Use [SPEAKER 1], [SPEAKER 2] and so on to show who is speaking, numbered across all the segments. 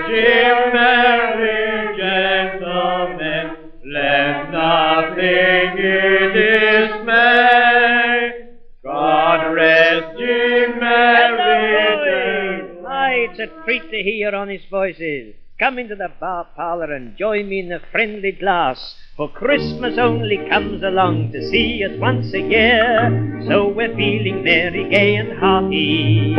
[SPEAKER 1] ye merry gentlemen, let nothing you dismay. God rest ye merry gentlemen.
[SPEAKER 2] Aye, it's a treat to hear your honest voices. Come into the bar parlour and join me in the friendly glass, for Christmas only comes along to see us once a year. So we're feeling merry, gay and hearty.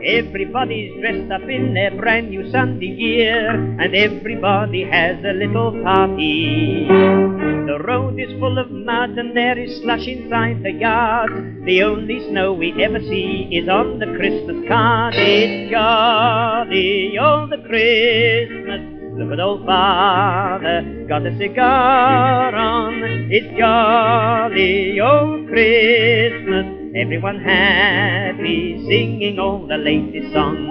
[SPEAKER 2] Everybody's dressed up in their brand new Sunday gear, and everybody has a little party. The road is full of mud and there is slush inside the yard. The only snow we ever see is on the Christmas card. It's jolly old Christmas. Look at old father, got a cigar on. It's jolly old Christmas. Everyone happy, singing all the latest songs.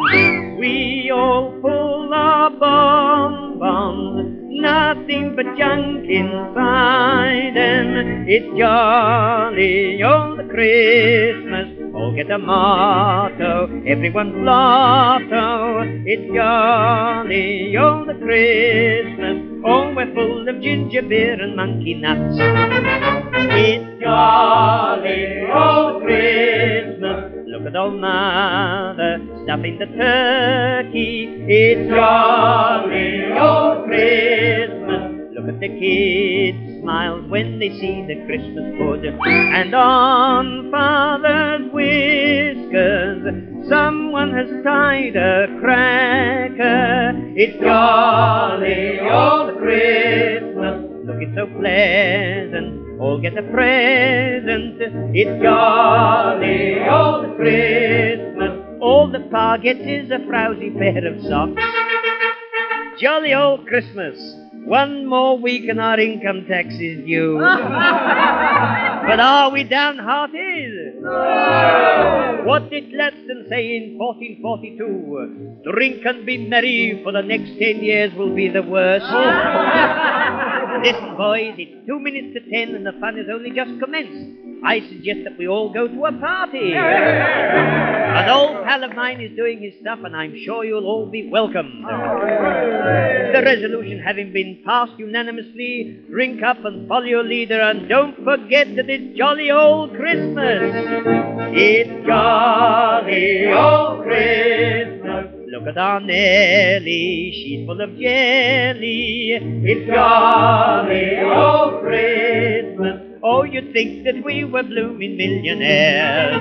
[SPEAKER 2] We all pull our bonbons, nothing but junk inside them. It's jolly old Christmas. All get a motto, everyone's blotto. It's jolly old Christmas. Oh, we're full of ginger beer and monkey nuts. It's jolly old Christmas. Look at old mother stuffing the turkey. It's jolly old Christmas. Look at the kids' smiles when they see the Christmas pud. And on father's whiskers someone has tied a cracker. It's jolly old Christmas. Look, it's so pleasant. All get a present. It's jolly old Christmas. All the pa gets is a frowsy pair of socks. Jolly old Christmas. One more week and our income tax is due. But are we downhearted? No. What did Gladstone say in 1442? Drink and be merry, for the next 10 years will be the worst. Listen, boys, it's 2 minutes to 10 and the fun has only just commenced. I suggest that we all go to a party. An old pal of mine is doing his stuff, and I'm sure you'll all be welcome. The resolution having been passed unanimously, drink up and follow your leader, and don't forget that it's jolly old Christmas. It's jolly old Christmas. Look at our Nellie, she's full of jelly. It's jolly old Christmas. Oh, you'd think that we were blooming millionaires.